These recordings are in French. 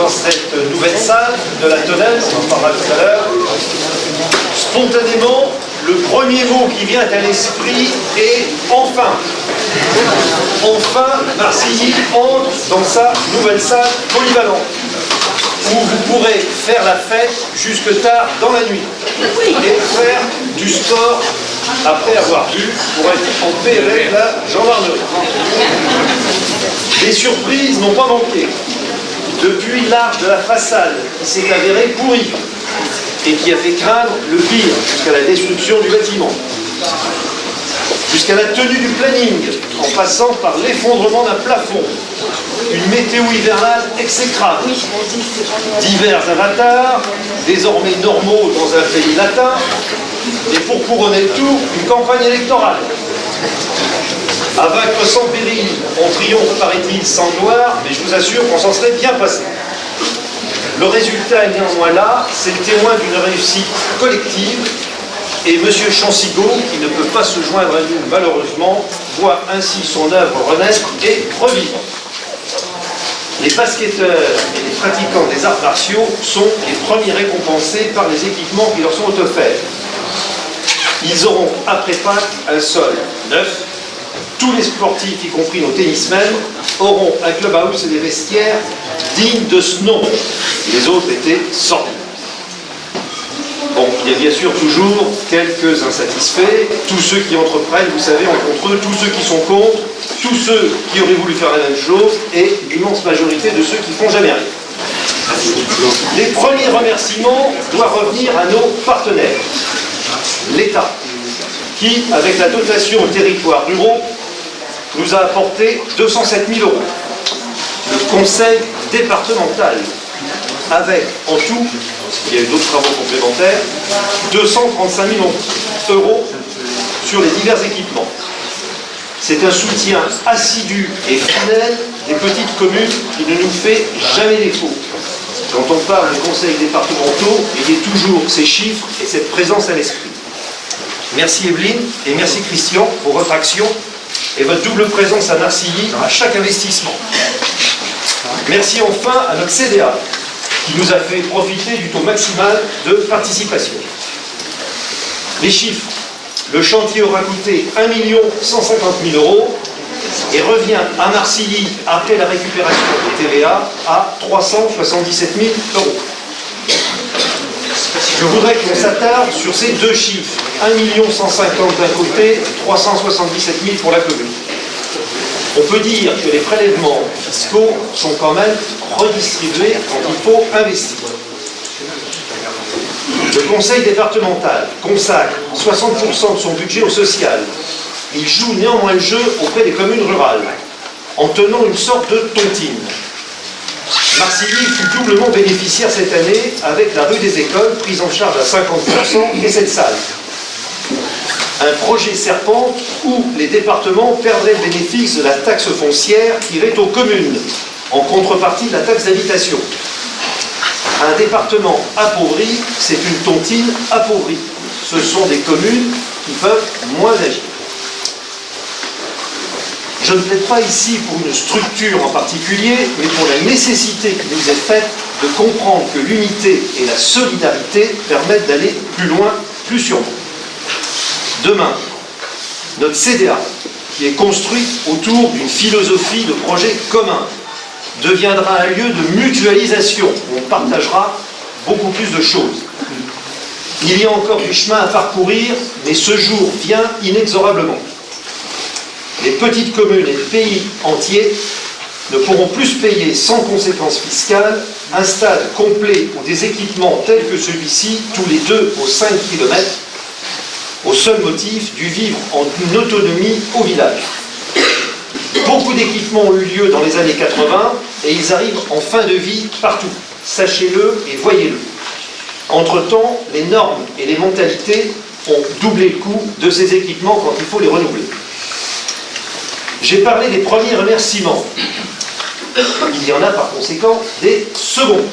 dans cette nouvelle salle de la Tonnelle, on en parlera tout à l'heure, spontanément, le premier mot qui vient à l'esprit est « enfin ». Enfin, Marcilly entre dans sa nouvelle salle polyvalente, où vous pourrez faire la fête jusque tard dans la nuit et faire du sport après avoir bu pour être en paix avec la gendarmerie. Les surprises n'ont pas manqué. Depuis l'arche de la façade qui s'est avérée pourrie et qui a fait craindre le pire jusqu'à la destruction du bâtiment, jusqu'à la tenue du planning, en passant par l'effondrement d'un plafond, une météo hivernale exécrable, divers avatars, désormais normaux dans un pays latin, et pour couronner le tout, une campagne électorale. À vaincre sans péril, on triomphe, paraît-il, sans gloire, mais je vous assure qu'on s'en serait bien passé. Le résultat est néanmoins là, c'est le témoin d'une réussite collective, et M. Chansigaud, qui ne peut pas se joindre à nous malheureusement, voit ainsi son œuvre renaître et revivre. Les basketteurs et les pratiquants des arts martiaux sont les premiers récompensés par les équipements qui leur sont offerts. Ils auront après Pâques un sol neuf. Tous les sportifs, y compris nos tennismen, auront un clubhouse et des vestiaires dignes de ce nom. Les autres étaient sortis. Bon, il y a bien sûr toujours quelques insatisfaits. Tous ceux qui entreprennent, vous savez, ont contre eux, tous ceux qui sont contre, tous ceux qui auraient voulu faire la même chose, et l'immense majorité de ceux qui ne font jamais rien. Les premiers remerciements doivent revenir à nos partenaires. L'État, qui, avec la dotation aux territoires ruraux, nous a apporté 207 000 €. Le conseil départemental, avec en tout, il y a eu d'autres travaux complémentaires, 235 000 € sur les divers équipements. C'est un soutien assidu et fidèle des petites communes qui ne nous fait jamais défaut. Quand on parle de conseils départementaux, il y a toujours ces chiffres et cette présence à l'esprit. Merci Evelyne et merci Christian pour votre action et votre double présence à Marcilly à chaque investissement. Merci enfin à notre CDA qui nous a fait profiter du taux maximal de participation. Les chiffres. Le chantier aura coûté 1 150 000 € et revient à Marcilly, après la récupération de TVA, à 377 000 €. Je voudrais qu'on s'attarde sur ces deux chiffres, 1 150 000 d'un côté, 377 000 pour la commune. On peut dire que les prélèvements fiscaux sont quand même redistribués quand il faut investir. Le conseil départemental consacre 60% de son budget au social. Il joue néanmoins le jeu auprès des communes rurales, en tenant une sorte de tontine. Marcilly fut doublement bénéficiaire cette année avec la rue des Écoles, prise en charge à 50%, et cette salle. Un projet serpente où les départements perdraient le bénéfice de la taxe foncière qui irait aux communes, en contrepartie de la taxe d'habitation. Un département appauvri, c'est une tontine appauvrie. Ce sont des communes qui peuvent moins agir. Je ne plaide pas ici pour une structure en particulier, mais pour la nécessité qui nous est faite de comprendre que l'unité et la solidarité permettent d'aller plus loin, plus sûrement. Demain, notre CDA, qui est construite autour d'une philosophie de projet commun, deviendra un lieu de mutualisation où on partagera beaucoup plus de choses. Il y a encore du chemin à parcourir, mais ce jour vient inexorablement. Les petites communes et les pays entiers ne pourront plus payer sans conséquences fiscales un stade complet ou des équipements tels que celui-ci, tous les 2 aux 5 km, au seul motif du vivre en une autonomie au village. Beaucoup d'équipements ont eu lieu dans les années 80 et ils arrivent en fin de vie partout. Sachez-le et voyez-le. Entre-temps, les normes et les mentalités ont doublé le coût de ces équipements quand il faut les renouveler. J'ai parlé des premiers remerciements. Il y en a par conséquent des seconds.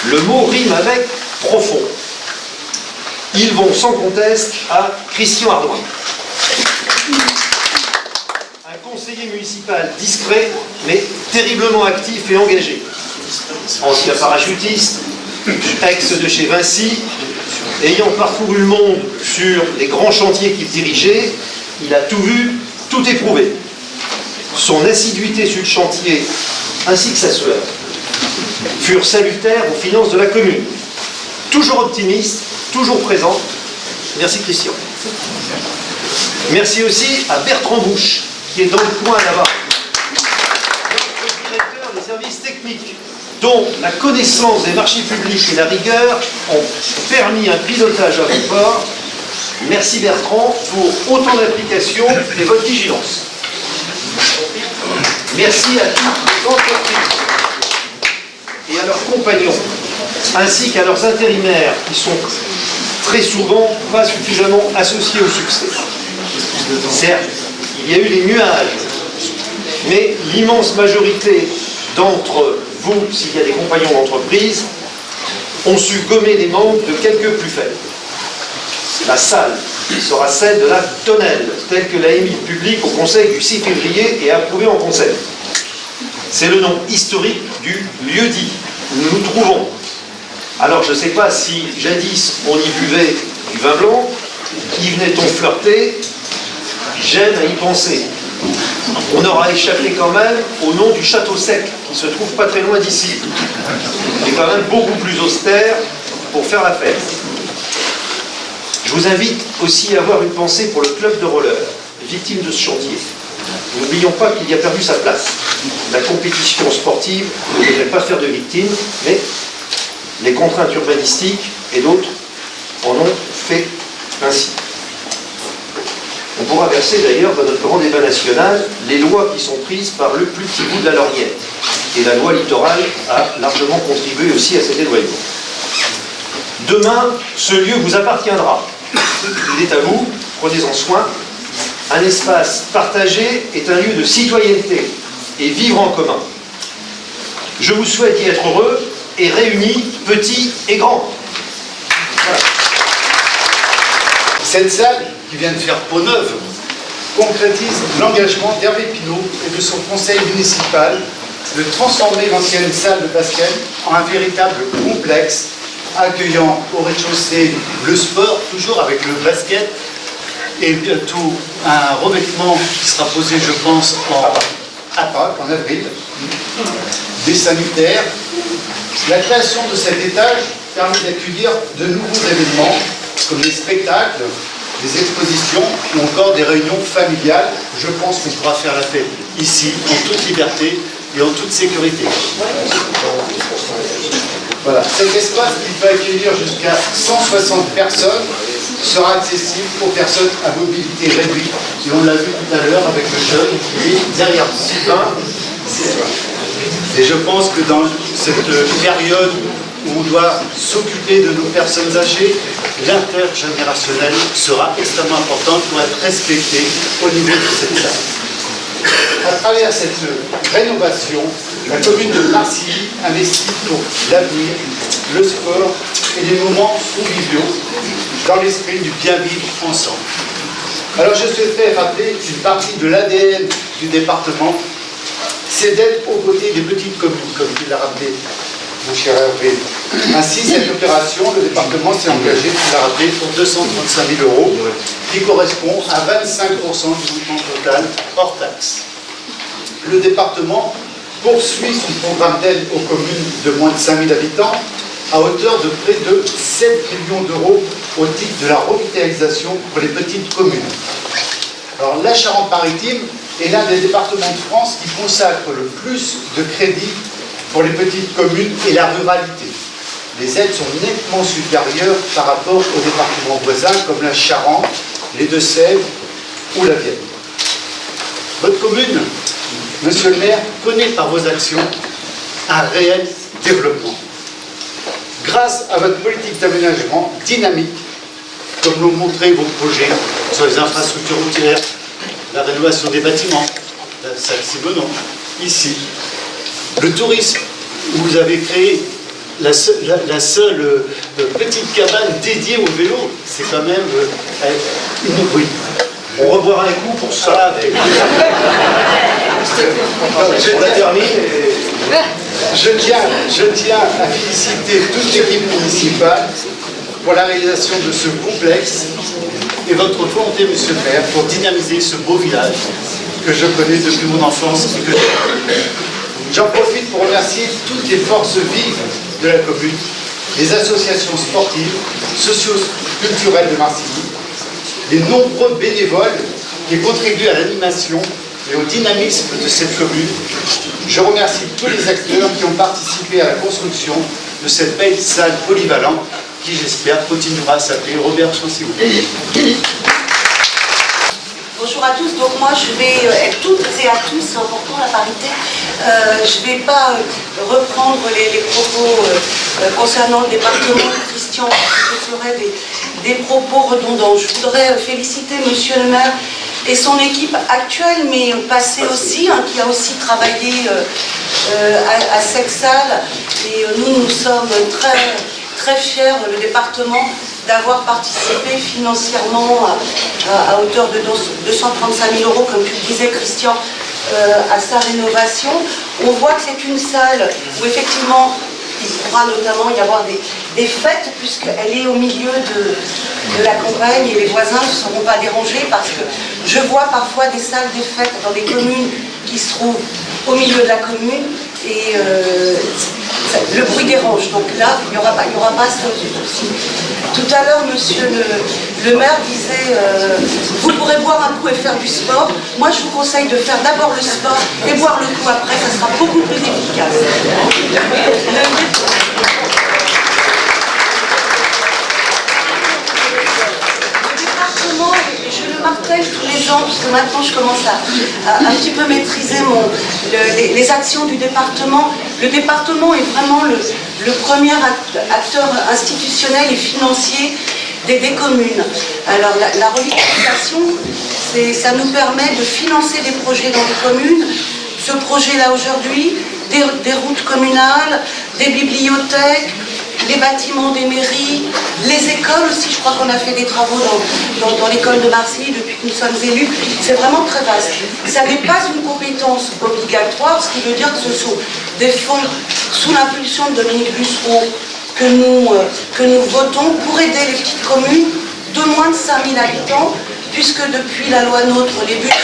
Le mot rime avec profond. Ils vont sans conteste à Christian Ardouin. Un conseiller municipal discret, mais terriblement actif et engagé. ancien parachutiste, ex de chez Vinci, ayant parcouru le monde sur les grands chantiers qu'il dirigeait, il a tout vu, tout éprouvé. Son assiduité sur le chantier, ainsi que sa sueur, furent salutaires aux finances de la commune. Toujours optimiste, toujours présent. Merci Christian. Merci aussi à Bertrand Bouche, qui est dans le coin là-bas. Notre directeur des services techniques, dont la connaissance des marchés publics et la rigueur ont permis un pilotage à bon port. Merci Bertrand pour autant d'application et votre vigilance. Merci à toutes les entreprises et à leurs compagnons, ainsi qu'à leurs intérimaires qui sont très souvent pas suffisamment associés au succès. Certes, il y a eu des nuages, mais l'immense majorité d'entre vous, s'il y a des compagnons d'entreprise, ont su gommer les manques de quelques plus faibles. La salle sera celle de la tonnelle, telle que l'a émis le public au Conseil du 6 février et approuvée en Conseil. C'est le nom historique du lieu-dit où nous nous trouvons. Alors je ne sais pas si jadis on y buvait du vin blanc, y venait-on flirter, j'aime à y penser. On aura échappé quand même au nom du Château Sec, qui se trouve pas très loin d'ici, mais quand même beaucoup plus austère pour faire la fête. Je vous invite aussi à avoir une pensée pour le club de roller, victime de ce chantier. N'oublions pas qu'il y a perdu sa place. La compétition sportive ne devrait pas faire de victimes, mais les contraintes urbanistiques et d'autres en ont fait ainsi. On pourra verser d'ailleurs dans notre grand débat national les lois qui sont prises par le plus petit bout de la lorgnette. Et la loi littorale a largement contribué aussi à cet éloignement. Demain, ce lieu vous appartiendra. Il est à vous, prenez-en soin. Un espace partagé est un lieu de citoyenneté et vivre en commun. Je vous souhaite d'y être heureux et réunis, petits et grands. Voilà. Cette salle, qui vient de faire peau neuve, concrétise l'engagement d'Hervé Pinault et de son conseil municipal de transformer l'ancienne salle de basket en un véritable complexe accueillant au rez-de-chaussée le sport, toujours avec le basket, et bientôt un revêtement qui sera posé, je pense, à Pâques, en avril, des sanitaires. La création de cet étage permet d'accueillir de nouveaux événements, comme des spectacles, des expositions ou encore des réunions familiales. Je pense qu'on pourra faire la fête ici, en toute liberté et en toute sécurité. Voilà. Cet espace qui peut accueillir jusqu'à 160 personnes sera accessible aux personnes à mobilité réduite. Et on l'a vu tout à l'heure avec le jeune qui est derrière Sylvain. Et je pense que dans cette période où on doit s'occuper de nos personnes âgées, l'intergénérationnel sera extrêmement important pour être respecté au niveau de cette salle. À travers cette rénovation, la commune de Marcilly investit pour l'avenir, le sport et les moments conviviaux dans l'esprit du bien vivre ensemble. Alors je souhaiterais rappeler qu'une partie de l'ADN du département, c'est d'être aux côtés des petites communes, comme tu l'as rappelé, mon cher Hervé. Ainsi, cette opération, le département s'est engagé, tu l'as rappelé, pour 235 000 €, qui correspond à 25% du montant total hors taxe. Le département poursuit son programme d'aide aux communes de moins de 5 000 habitants à hauteur de près de 7 millions d'euros au titre de la revitalisation pour les petites communes. Alors, la Charente-Maritime est l'un des départements de France qui consacre le plus de crédits pour les petites communes et la ruralité. Les aides sont nettement supérieures par rapport aux départements voisins comme la Charente, les Deux-Sèvres ou la Vienne. Votre commune, monsieur le maire, connaît par vos actions un réel développement. Grâce à votre politique d'aménagement dynamique, comme l'ont montré vos projets sur les infrastructures routières, la rénovation des bâtiments, la salle Simonon, ici, le tourisme, où vous avez créé la seule petite cabane dédiée au vélo, c'est quand même oui. On reboira un coup pour ça. On la termine. Je tiens à féliciter toute l'équipe municipale pour la réalisation de ce complexe et votre volonté, monsieur le maire, pour dynamiser ce beau village que je connais depuis mon enfance et que j'en profite pour remercier toutes les forces vives de la commune, les associations sportives, socio-culturelles de Marcilly, les nombreux bénévoles qui contribuent à l'animation et au dynamisme de cette commune. Je remercie tous les acteurs qui ont participé à la construction de cette belle salle polyvalente qui, j'espère, continuera à s'appeler Robert Chancy-Houde. Bonjour à tous, donc moi je vais être toutes et à tous, c'est important la parité, je ne vais pas reprendre les propos concernant le département de Christian, ce seraient des propos redondants. Je voudrais féliciter monsieur le maire et son équipe actuelle, mais passée aussi, qui a aussi travaillé à Sexal, et nous sommes très fiers, le département, d'avoir participé financièrement à hauteur de 235 000 €, comme tu le disais Christian, à sa rénovation. On voit que c'est une salle où effectivement il pourra notamment y avoir des fêtes, puisqu'elle est au milieu de la campagne et les voisins ne seront pas dérangés, parce que je vois parfois des salles des fêtes dans des communes qui se trouvent au milieu de la commune et le bruit dérange. Donc là, il n'y aura pas ce souci. Tout à l'heure, monsieur le maire disait vous pourrez boire un coup et faire du sport. Moi, je vous conseille de faire d'abord le sport et boire le coup après, ça sera beaucoup plus efficace. Le département, et je le martèle tous les ans, puisque maintenant je commence à un petit peu maîtriser les actions du département. Le département est vraiment le premier acteur institutionnel et financier des communes. Alors la revitalisation, ça nous permet de financer des projets dans les communes. Ce projet-là aujourd'hui, des routes communales, des bibliothèques, les bâtiments des mairies, les écoles aussi. Je crois qu'on a fait des travaux dans l'école de Marcilly depuis que nous sommes élus. C'est vraiment très vaste. Ça n'est pas une compétence obligatoire, ce qui veut dire que ce sont des fonds sous l'impulsion de Dominique Bussereau que nous votons pour aider les petites communes de moins de 5 000 habitants, puisque depuis la loi NOTRe, les budgets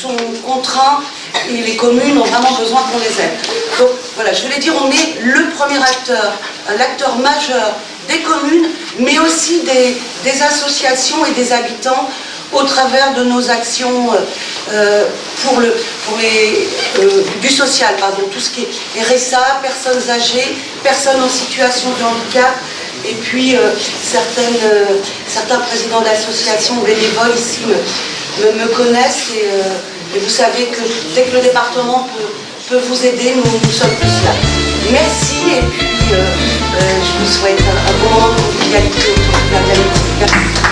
sont contraints et les communes ont vraiment besoin qu'on les aide. Donc voilà, je voulais dire, on est le premier acteur, l'acteur majeur des communes, mais aussi des associations et des habitants au travers de nos actions du social, tout ce qui est RSA, personnes âgées, personnes en situation de handicap, et puis certains présidents d'associations bénévoles ici me connaissent, et vous savez que dès que le département peut vous aider, nous sommes tous là. Merci, et puis je vous souhaite un bon moment de convivialité autour de la dialectique. Merci.